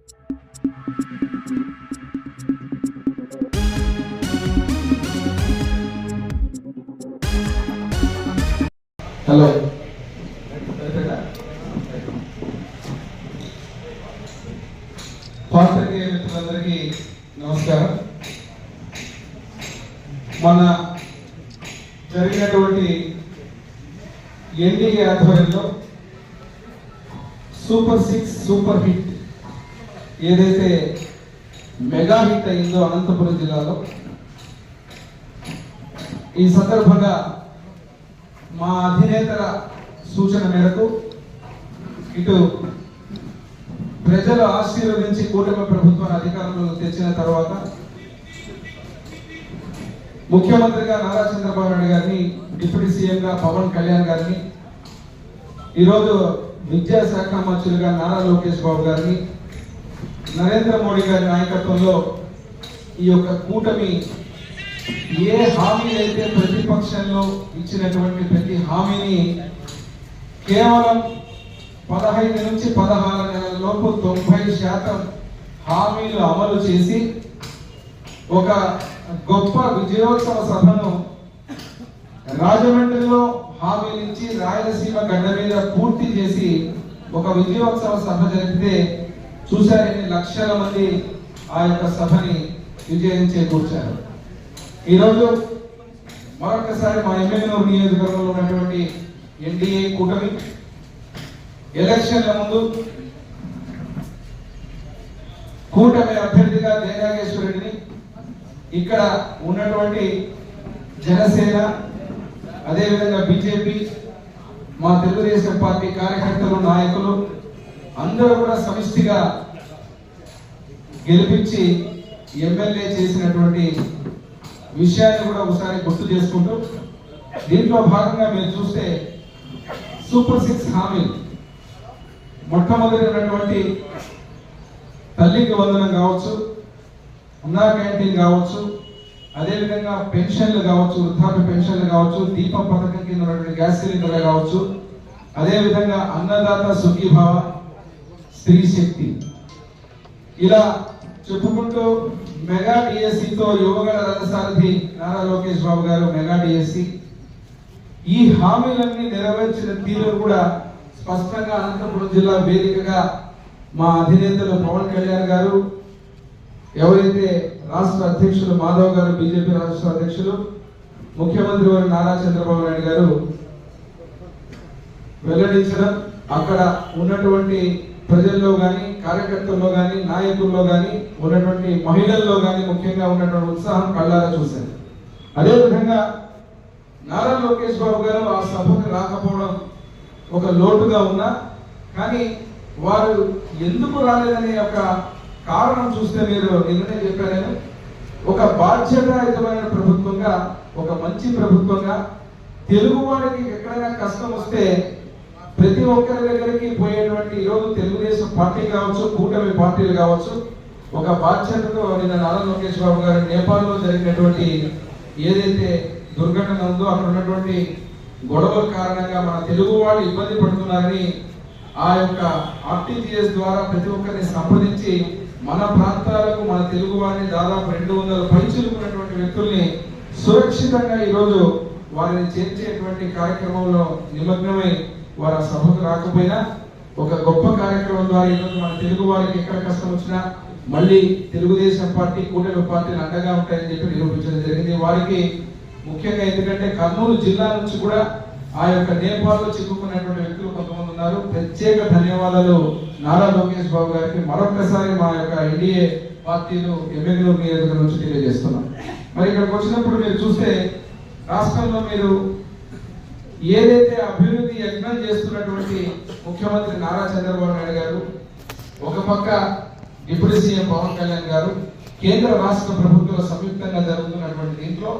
Hello పాత్రికేయ మిత్రులందరికీ నమస్కారం. మన జరిగినటువంటి ఎన్డీఏ ఆధ్వర్యంలో సూపర్ 6 సూపర్ హిట్ ఏదైతే మెగా హిట్ అయిందో అనంతపురం జిల్లాలో, ఈ సందర్భంగా మా అధినేతల సూచన మేరకు ఇటు ప్రజలు ఆశీర్వదించి కూటమి ప్రభుత్వాన్ని అధికారంలో తెచ్చిన తర్వాత ముఖ్యమంత్రిగా నారా చంద్రబాబు నాయుడు గారిని, డిప్యూటీ సీఎంగా పవన్ కళ్యాణ్ గారిని, ఈరోజు విద్యాశాఖ మంత్రులుగా నారా లోకేష్ బాబు గారిని, నరేంద్ర మోడీ గారి నాయకత్వంలో ఈ యొక్క కూటమి ఏ హామీ అయితే ప్రతిపక్షంలో ఇచ్చినటువంటి ప్రతి హామీని కేవలం 15 నుంచి 16 నెలల లోపు 90% హామీలు అమలు చేసి ఒక గొప్ప విజయోత్సవ సభను రాజమండ్రిలో హామీలించి రాయలసీమ గడ్డ మీద పూర్తి చేసి ఒక విజయోత్సవ సభ జరిపితే చూశారని లక్షల మంది ఆ యొక్క సభని విజయం చేకూర్చారు. ఈరోజు మరొకసారి మా ఎమ్మెల్యేనూరు నియోజకవర్గంలో ఉన్నటువంటి ఎన్డీఏ కూటమి ఎలక్షన్ల ముందు కూటమి అభ్యర్థిగా జయనాగేశ్వరరెడ్డిని, ఇక్కడ ఉన్నటువంటి జనసేన, అదేవిధంగా బీజేపీ, మా తెలుగుదేశం పార్టీ కార్యకర్తలు, నాయకులు అందరూ కూడా సమిష్టిగా గెలిపించి ఎమ్మెల్యే చేసినటువంటి విషయాన్ని కూడా ఒకసారి గుర్తు చేసుకుంటూ, దీంట్లో భాగంగా మీరు చూస్తే సూపర్ 6 హామీలు, మొట్టమొదటి ఉన్నటువంటి తల్లికి వందనం కావచ్చు, అన్నా క్యాంటీన్ కావచ్చు, అదేవిధంగా పెన్షన్లు కావచ్చు, వృద్ధాప్య పెన్షన్లు కావచ్చు, దీపం పథకం కింద ఉన్నటువంటి గ్యాస్ సిలిండర్లు కావచ్చు, అదేవిధంగా అన్నదాత సుఖీభావ, స్త్రీ శక్తి, ఇలా చెప్పుకుంటూ మెగా డిఎస్సితో యువగల రథసారథి నారా లోకేష్ బాబు గారు మెగా డిఎస్సి, ఈ హామీలన్నీ నెరవేర్చిన తీరు కూడా స్పష్టంగా అనంతపురం జిల్లా వేదికగా మా అధినేతలు పవన్ కళ్యాణ్ గారు, ఎవరైతే రాష్ట్ర అధ్యక్షులు మాధవ్ గారు, బీజేపీ రాష్ట్ర అధ్యక్షులు, ముఖ్యమంత్రి వారు నారా చంద్రబాబు నాయుడు గారు వెల్లడించడం, అక్కడ ఉన్నటువంటి ప్రజల్లో కానీ, కార్యకర్తల్లో కానీ, నాయకుల్లో కానీ, ఉన్నటువంటి మహిళల్లో కానీ ముఖ్యంగా ఉన్నటువంటి ఉత్సాహం కళ్ళారా చూశారు. అదేవిధంగా నారా లోకేష్ బాబు గారు ఆ సభకు రాకపోవడం ఒక లోటుగా ఉన్నా, కానీ వారు ఎందుకు రాలేదనే ఒక కారణం చూస్తే మీరు నిన్ననే చెప్పారు, ఒక బాధ్యతాయుతమైన ప్రభుత్వంగా, ఒక మంచి ప్రభుత్వంగా, తెలుగు వారికి ఎక్కడైనా కష్టం వస్తే ప్రతి ఒక్కరి దగ్గరికి పోయేటువంటి ఈరోజు తెలుగుదేశం పార్టీ కావచ్చు, కూటమి పార్టీలు కావచ్చు, ఒక బాధ్యతతో నిన్న నారా లోకేష్ బాబు గారు నేపాల్లో జరిగినటువంటి ఏదైతే దుర్ఘటన ఉందో, అక్కడ ఉన్నటువంటి గొడవల కారణంగా మన తెలుగు వాళ్ళు ఇబ్బంది పడుతున్నారని ఆ యొక్క ఆర్టీజీఎస్ ద్వారా ప్రతి ఒక్కరిని సంప్రదించి మన ప్రాంతాలకు మన తెలుగు వారిని దాదాపు 200 పైచిలుకున్నటువంటి వ్యక్తుల్ని సురక్షితంగా ఈరోజు వారిని చేర్చేటువంటి కార్యక్రమంలో నిమగ్నమై వారి సభకు రాకపోయినా ఒక గొప్ప కార్యక్రమం ద్వారా ఈరోజు మన తెలుగు వారికి ఎక్కడ కష్టం వచ్చినా మళ్ళీ తెలుగుదేశం పార్టీ, కూటమి పార్టీలు అండగా ఉంటాయని చెప్పి నిరూపించడం జరిగింది. వారికి ముఖ్యంగా ఎందుకంటే కర్నూలు జిల్లా నుంచి కూడా ఆ యొక్క నేపాల్లో చిక్కుకున్నటువంటి వ్యక్తులు కొంతమంది ఉన్నారు. ప్రత్యేక ధన్యవాదాలు నారా లోకేష్ బాబు గారికి మరొకసారి మా యొక్క ఎన్డీఏ పార్టీలు ఎమ్మెల్యేనూరు నియోజకవర్గం నుంచి తెలియజేస్తున్నాం. మరి ఇక్కడికి వచ్చినప్పుడు మీరు చూస్తే రాష్ట్రంలో మీరు ఏదైతే అభివృద్ధి యజ్ఞం చేస్తున్నటువంటి ముఖ్యమంత్రి నారా చంద్రబాబు నాయుడు గారు, ఒక పక్క డిప్యూటీ సీఎం పవన్ కళ్యాణ్ గారు, కేంద్ర రాష్ట్ర ప్రభుత్వాల సంయుక్తంగా జరుగుతున్నటువంటి దీంట్లో